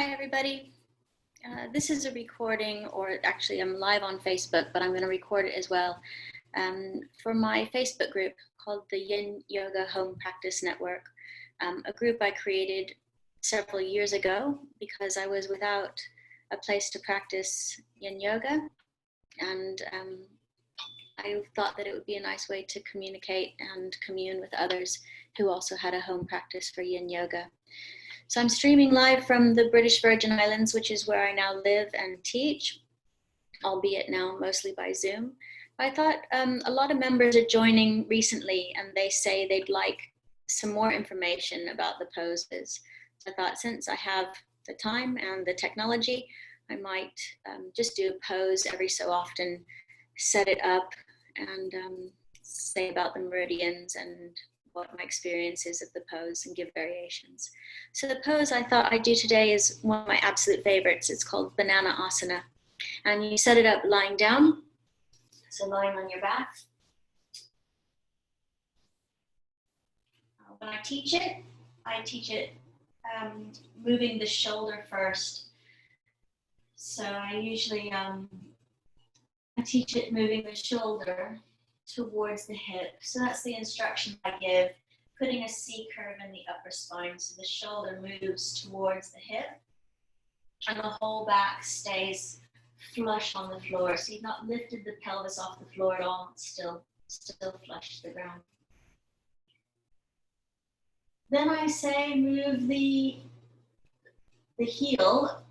Hi, everybody. This is a recording, or actually I'm live on Facebook, but I'm going to record it as well, for my Facebook group called the Yin Yoga Home Practice Network, a group I created several years ago because I was without a place to practice Yin Yoga, and I thought that it would be a nice way to communicate and commune with others who also had a home practice for Yin Yoga. So I'm streaming live from the British Virgin Islands, which is where I now live and teach, albeit now mostly by Zoom. I thought a lot of members are joining recently and they say they'd like some more information about the poses. So I thought since I have the time and the technology, I might just do a pose every so often, set it up and say about the meridians and what my experience is of the pose and give variations. So the pose I thought I'd do today is one of my absolute favorites. It's called Bananasana. And you set it up lying down. So lying on your back. When I teach it moving the shoulder first. So I usually I teach it moving the shoulder towards the hip. So that's the instruction I give, putting a C curve in the upper spine so the shoulder moves towards the hip and the whole back stays flush on the floor. So you've not lifted the pelvis off the floor at all, it's still flush to the ground. Then I say move the heel,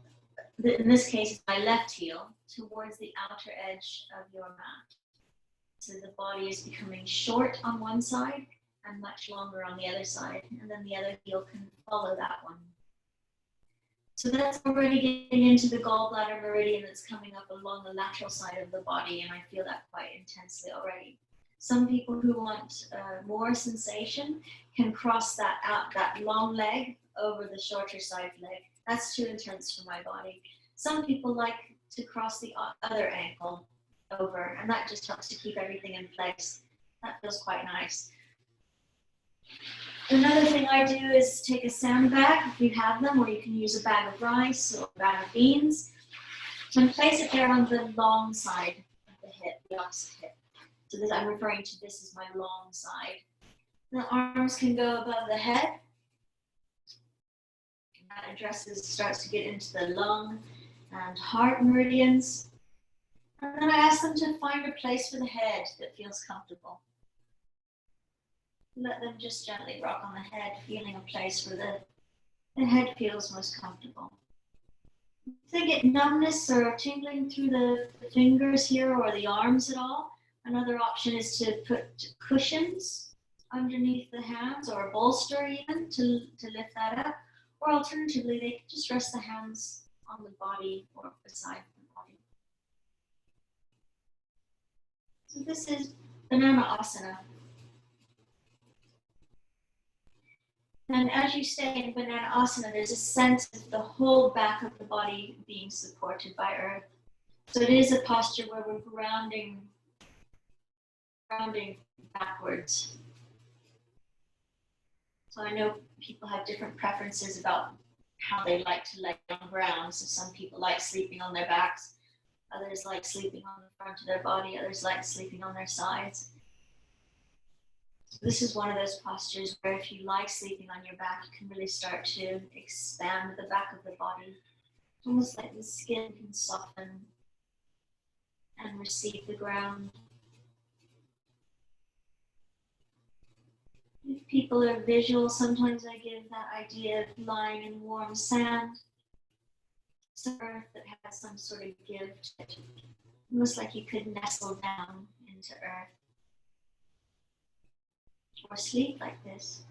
in this case my left heel, towards the outer edge of your mat. So the body is becoming short on one side and much longer on the other side. And then the other heel can follow that one. So that's already getting into the gallbladder meridian that's coming up along the lateral side of the body. And I feel that quite intensely already. Some people who want more sensation can cross that out, that long leg over the shorter side leg. That's too intense for my body. Some people like to cross the other ankle over, and that just helps to keep everything in place. That feels quite nice. Another thing I do is take a sandbag, if you have them, or you can use a bag of rice or a bag of beans, and place it there on the long side of the hip, the opposite hip. So this, I'm referring to this as my long side. The arms can go above the head. That starts to get into the lung and heart meridians. And then I ask them to find a place for the head that feels comfortable. Let them just gently rock on the head, feeling a place where the head feels most comfortable. If they get numbness or tingling through the fingers here or the arms at all, another option is to put cushions underneath the hands or a bolster even to lift that up. Or alternatively, they can just rest the hands on the body or beside the body. So this is Bananasana. And as you stay in Bananasana, there's a sense of the whole back of the body being supported by earth. So it is a posture where we're grounding backwards. So I know people have different preferences about how they like to lay on ground. So some people like sleeping on their backs. Others like sleeping on the front of their body. Others like sleeping on their sides. So this is one of those postures where if you like sleeping on your back, you can really start to expand the back of the body. Almost like the skin can soften and receive the ground. If people are visual, sometimes I give that idea of lying in warm sand. Some earth that has some sort of give to it. Almost like you could nestle down into earth. Or sleep like this.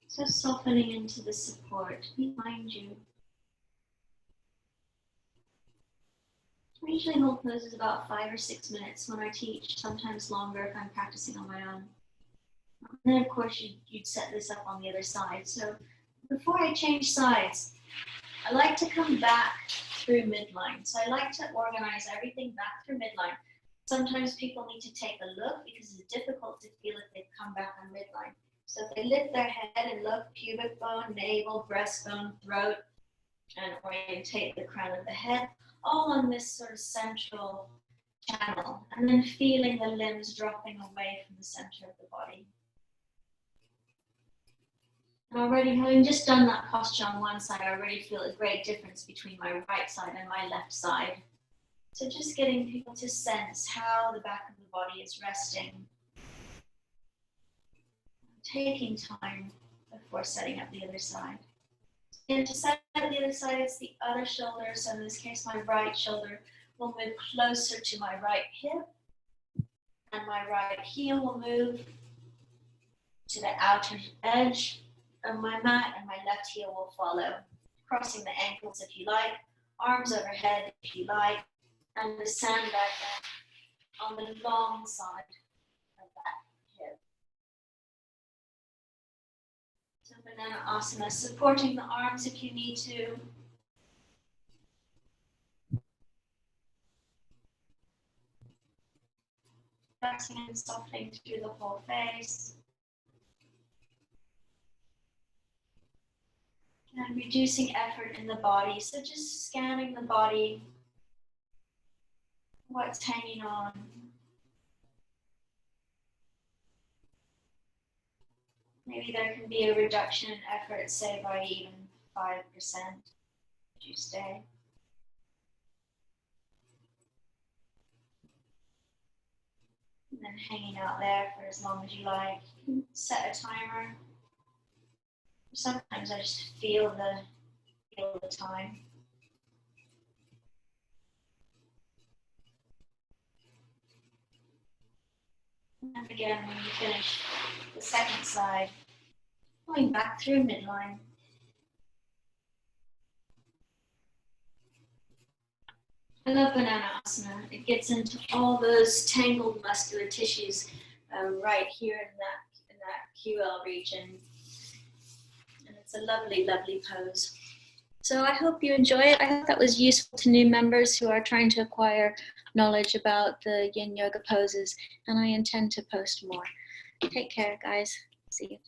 So softening into the support behind you. I usually hold poses about 5 or 6 minutes when I teach, sometimes longer if I'm practicing on my own. And then of course you'd set this up on the other side. So before I change sides, I like to come back through midline. So I like to organize everything back through midline. Sometimes people need to take a look because it's difficult to feel if they've come back on midline. So if they lift their head and look, pubic bone, navel, breastbone, throat, and orientate the crown of the head, all on this sort of central channel, and then feeling the limbs dropping away from the center of the body. And already, having just done that posture on one side, I already feel a great difference between my right side and my left side. So just getting people to sense how the back of the body is resting. Taking time before setting up the other side. And to set up the other side, it's the other shoulder. So in this case, my right shoulder will move closer to my right hip. And my right heel will move to the outer edge of my mat, and my left heel will follow, crossing the ankles if you like, arms overhead if you like, and the sand back down on the long side of that hip. So Bananasana, supporting the arms if you need to. Pressing and softening through the whole face. And reducing effort in the body. So just scanning the body, what's hanging on. Maybe there can be a reduction in effort, say by even 5%, if you stay. And then hanging out there for as long as you like. You can set a timer. Sometimes I just feel the time. And again, when you finish the second side, going back through midline. I love Bananasana. It gets into all those tangled muscular tissues right here in that QL region. And it's a lovely, lovely pose. So I hope you enjoy it. I hope that was useful to new members who are trying to acquire knowledge about the Yin Yoga poses, and I intend to post more. Take care, guys. See you.